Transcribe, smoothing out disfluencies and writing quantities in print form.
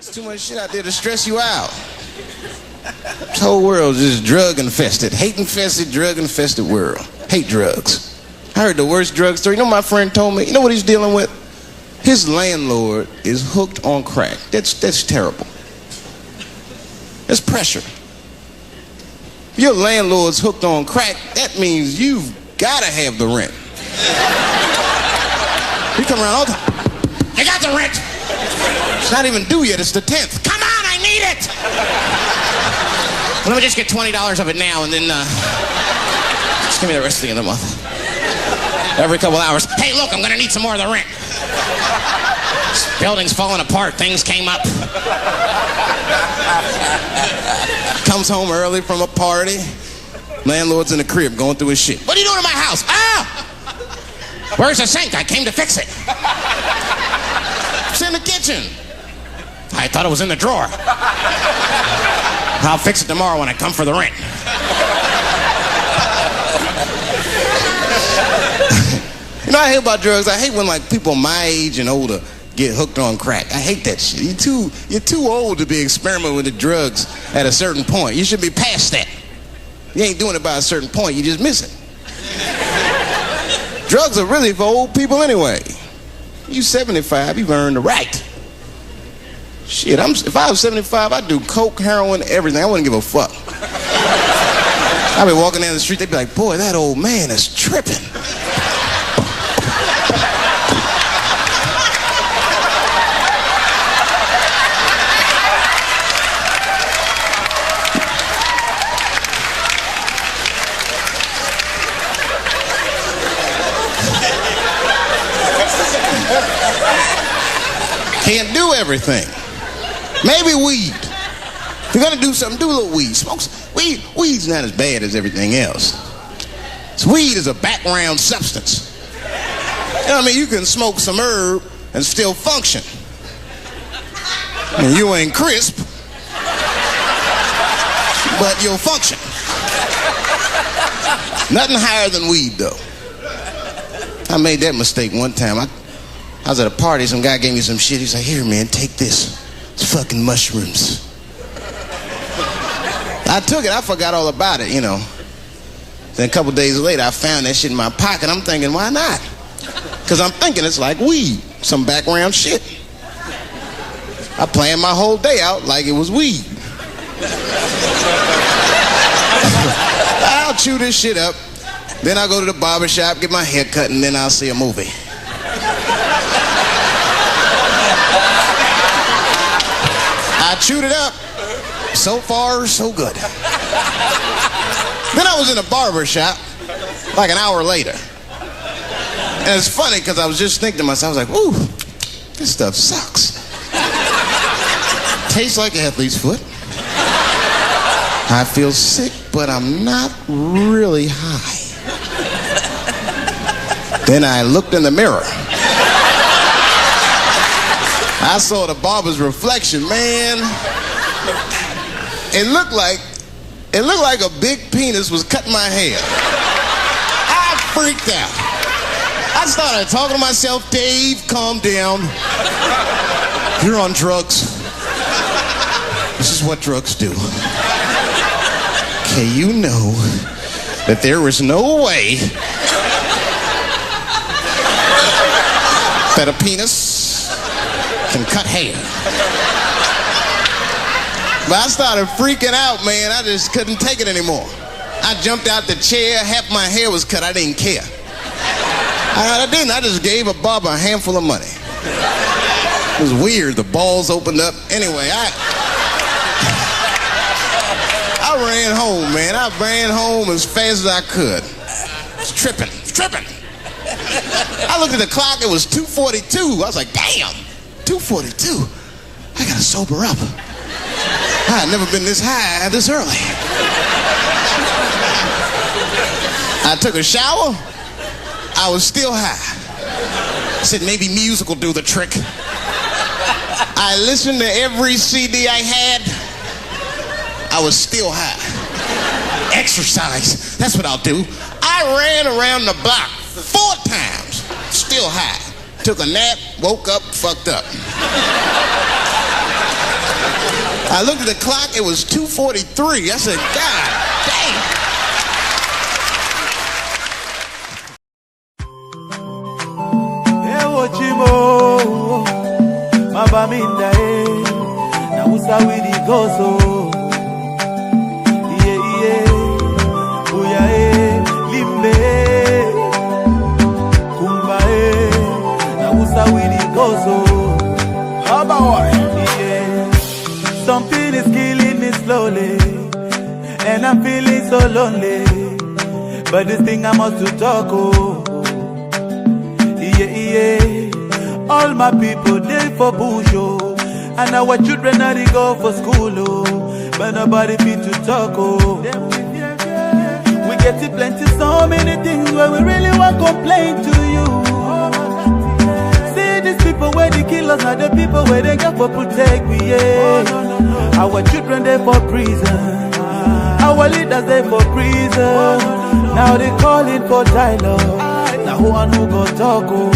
There's too much shit out there to stress you out. This whole world is just drug infested, hate infested, drug infested world. Hate drugs. I heard the worst drug story. You know, my friend told me, you know what he's dealing with? His landlord is hooked on crack. That's terrible. That's pressure. If your landlord's hooked on crack, that means you've got to have the rent. He come around all the time. You got the rent. It's not even due yet. It's the 10th. Come on, I need it. Let me just get $20 of it now, and then just give me the rest of the end of the month. Every couple hours. Hey, look, I'm gonna need some more of the rent. This building's falling apart. Things came up. Comes home early from a party. Landlord's in the crib going through his shit. What are you doing in my house? Ah! Where's the sink? I came to fix it. It's in the kitchen. I thought it was in the drawer. I'll fix it tomorrow when I come for the rent. You know, I hate about drugs. I hate when like people my age and older get hooked on crack. I hate that shit. You're too old to be experimenting with the drugs at a certain point. You should be past that. You ain't doing it by a certain point. You just miss it. Drugs are really for old people anyway. You 75, you've earned the right. Shit, if I was 75, I'd do coke, heroin, everything. I wouldn't give a fuck. I'd be walking down the street, they'd be like, boy, that old man is tripping. Can't do everything. Maybe weed. If you're gonna do something, do a little weed. Smoke some. Weed's not as bad as everything else. So weed is a background substance. You know what I mean? You can smoke some herb and still function. And you ain't crisp, but you'll function. Nothing higher than weed, though. I made that mistake one time. I was at a party, some guy gave me some shit. He's like, here, man, take this. It's fucking mushrooms. I took it, I forgot all about it, you know. Then a couple days later, I found that shit in my pocket. I'm thinking, why not? Because I'm thinking it's like weed, some background shit. I planned my whole day out like it was weed. I'll chew this shit up. Then I'll go to the barber shop, get my hair cut, and then I'll see a movie. I chewed it up. So far, so good. Then I was in a barber shop like an hour later. And it's funny because I was just thinking to myself, I was like, ooh, this stuff sucks. Tastes like athlete's foot. I feel sick, but I'm not really high. Then I looked in the mirror. I saw the barber's reflection, man. It looked like a big penis was cutting my hair. I freaked out. I started talking to myself, Dave, calm down. You're on drugs. This is what drugs do. Okay, you know that there is no way that a penis can cut hair. But I started freaking out, man. I just couldn't take it anymore. I jumped out the chair, half my hair was cut, I didn't care. I didn't, I just gave a barber a handful of money. It was weird, the balls opened up. Anyway, I ran home, man. I ran home as fast as I could. It's tripping. I looked at the clock, it was 2:42. I was like, damn, 2:42. I gotta sober up. I had never been this high this early. I took a shower. I was still high. I said maybe music will do the trick. I listened to every CD I had. I was still high. Exercise, that's what I'll do. I ran around the block 4 times, still high. Took a nap, woke up, fucked up. I looked at the clock, it was 2:43. I said, God damn. Chimo, Mabaminda, na usa widi gozo, uya limbe, kumba na usa widi gozo, something is killing me slowly, and I'm feeling so lonely, but this thing I must to talk, all my people they for bush, oh, and our children now they go for school, oh, but nobody fit to talk, oh. We get to plenty, so many things where we really want to complain to you. See these people where they kill us, not the people where they get for protect we, yeah. Our children they for prison, our leaders they for prison. Now they calling for dialogue. Now who and who go talk, oh.